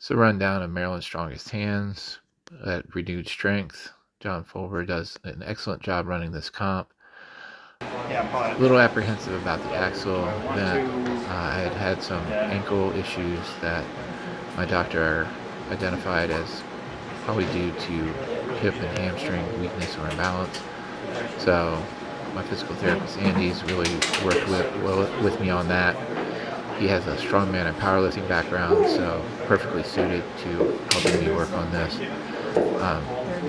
So rundown of Maryland's strongest hands at renewed strength. John Fulber does an excellent job running this comp. A little apprehensive about the axle event. I had had some ankle issues that my doctor identified as probably due to hip and hamstring weakness or imbalance. So my physical therapist Andy's really worked with me on that. He has a strongman and powerlifting background, so perfectly suited to helping me work on this.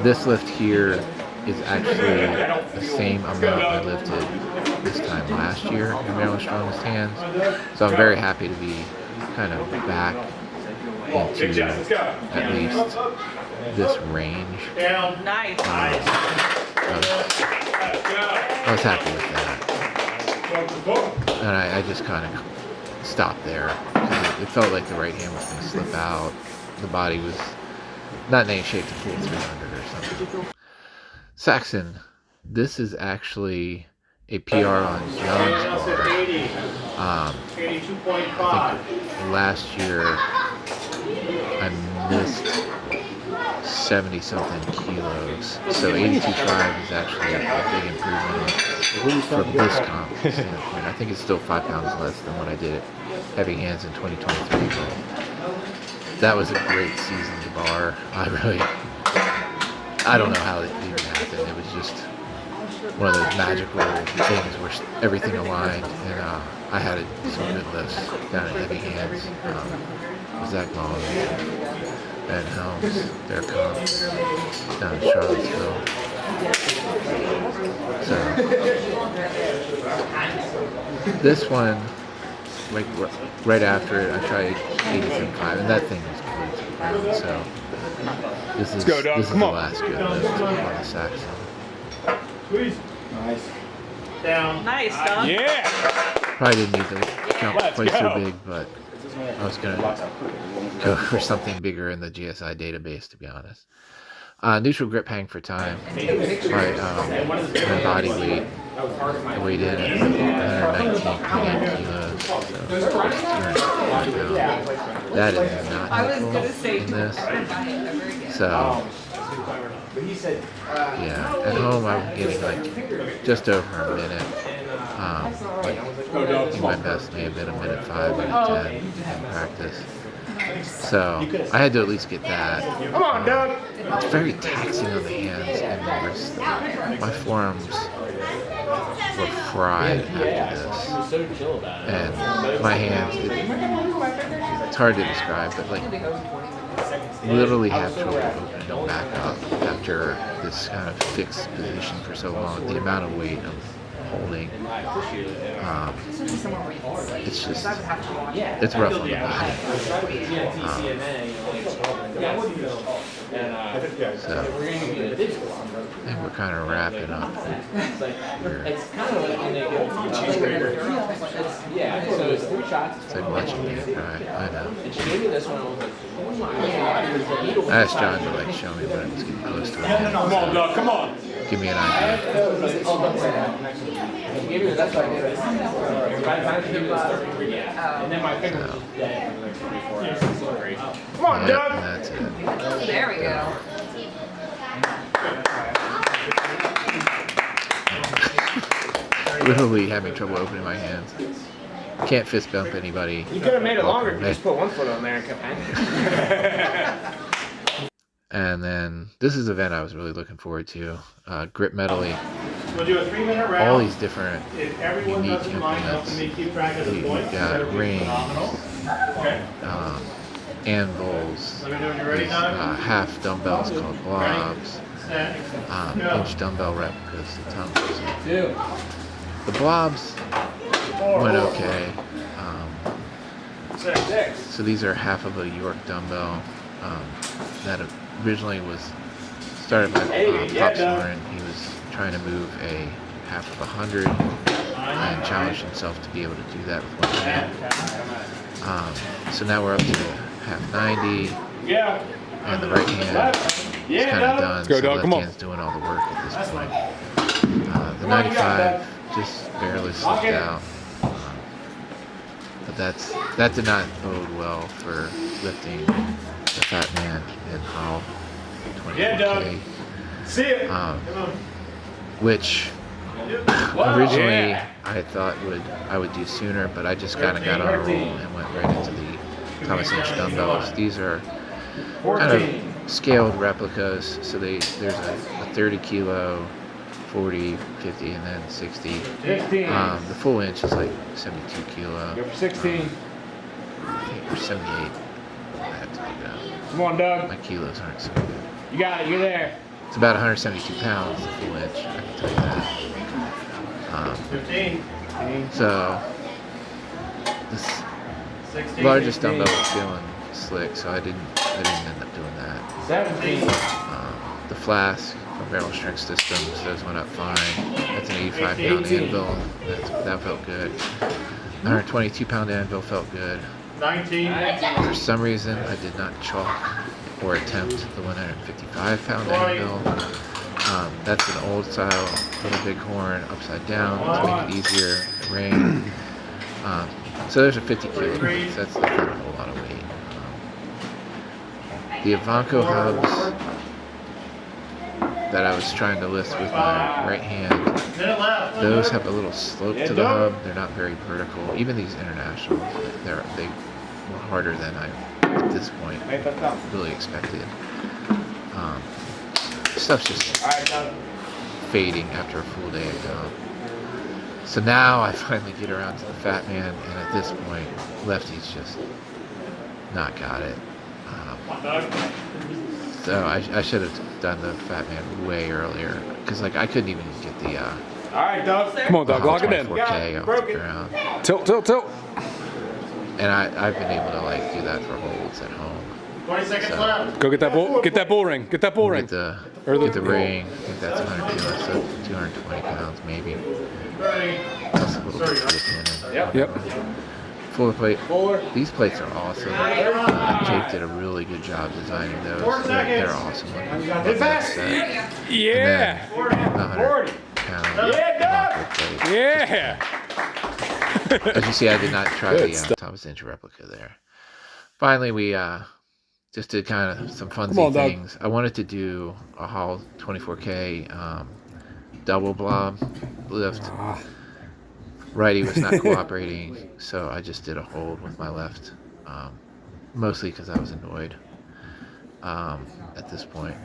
This lift here is actually the same amount I lifted this time last year in Maryland's Strongest Hands. So I'm very happy to be kind of back into at least this range. Nice. I was happy with that. And I just kind of stopped there. It felt like the right hand was going to slip out. The body was not in any shape to pull 300 or something. Saxon, this is actually a PR on John's bar. I think last year I missed 70-something kilos. So 82.5 is actually a big improvement from this comp standpoint. I think it's still 5 pounds less than what I did at Heavy Hands in 2023, but that was a great season to bar. I don't know how it even happened. It was just one of those magical things where everything aligned, and I had some good lifts down at Heavy Hands. Zach Mullins, Ben Helms, their comps down in Charlottesville. So this one, like right after it, I tried 87.5, and that thing was glued to the ground. So this is the last good lift on the Saxon. Nice. Down. Nice, Doug. Yeah. Probably didn't need to jump quite so big, but I was gonna go for something bigger in the GSI database, to be honest. Neutral grip hang for time. My body weight, I weighed in at 119.8 kilos, so 265 pounds. That is not helpful in this. So, yeah, at home I'm getting like just over a minute. I think my best may have been a minute 5, minute 10 in practice. So I had to at least get that. Come on, Doug. It's very taxing on the hands and the wrists. My forearms were fried after this. And my hands, it's hard to describe, but like literally have trouble opening them back up after this kind of fixed position for so long. The amount of weight I'm holding, it's just, it's rough on the body. So, I think we're kind of wrapping up here. It's like watching me cry. I know. I asked John to like show me when it was getting close to it. Come on, Doug. Come on. Give me an idea. Come on, Doug. That's it. There we go. Literally having trouble opening my hands. Can't fist bump anybody. You could have made it longer if you just put one foot on there and kept hanging. And then this is the event I was really looking forward to. Grip Medley. We'll do a 3-minute round. All these different If everyone unique doesn't line up implements. and they keep track of the You've points, got that'll be rings, phenomenal. Okay. Anvils, Let me know when you're ready, these, Doug. half dumbbells called Blobs, Set. inch dumbbell replicas, the tumbles. The Blobs went okay. So these are half of a York dumbbell that originally was started by Pop Soren. He was trying to move a half of 100 and challenged himself to be able to do that with one hand. So now we're up to half 90, and the right hand is kind of done. So the left hand's doing all the work at this point. The 95 just barely slipped out. But that did not bode well for lifting the Fat Man in Holle 24K. Yeah, Doug. See it. Which originally I thought I would do sooner, but I just kind of got on a roll and went right into the Thomas Inch dumbbells. These are kind of scaled replicas, so there's a 30 kilo, 40, 50, and then 60. The full inch is like 72 kilo. Go for 16. I think or 78. I have to look it up. Come on, Doug. My kilos aren't so good. You got it. You're there. It's about 172 pounds, the full inch, I can tell you that. 15. So, this 16. largest dumbbell was feeling slick, so I didn't end up doing that. 17. The flask from Barrel Strength Systems, those went up fine. That's an 85 pound anvil, that felt good. 122 pound anvil felt good. 19. For some reason, I did not chalk or attempt the 155 pound anvil. That's an old style little bighorn upside down to make it easier to rain. So there's a 50 kilo piece. That's not a whole lot of weight. The Ivanko hubs that I was trying to lift with my right hand, those have a little slope to the hub. They're not very vertical. Even these internationals, they were harder than I, at this point, really expected. Stuff's just fading after a full day of comp. So now I finally get around to the Fat Man, and at this point, lefty's just not got it. So I should have done the Fat Man way earlier, because like I couldn't even get the All right, Doug. Come on, Doug. Lock it in. 24K off the ground. Tilt. And I've been able to like do that for holds at home. 20 seconds left. Go get that bull. Get that bull ring. Get that bull ring. Get the ring. I think that's 100 kilos, so 220 pounds maybe. 30. Plus a little bit for the pin. Yep. Fuller plate. These plates are awesome. Jake did a really good job designing those. They're awesome looking. That's set. Yeah. 100 pound plate. Yeah. As you see, I did not try the Thomas Inch replica there. Finally, we just did kind of some funsy things. I wanted to do a Holle 24K double blob lift. Righty was not cooperating, so I just did a hold with my left, mostly because I was annoyed at this point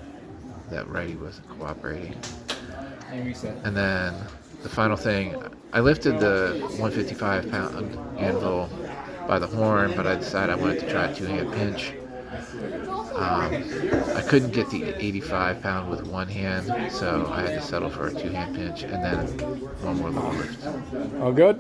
that righty wasn't cooperating. And then the final thing, I lifted the 155 pound anvil by the horn, but I decided I wanted to try a two-hand pinch. I couldn't get the 85 pound with one hand, so I had to settle for a two-hand pinch and then one more little lift. All good?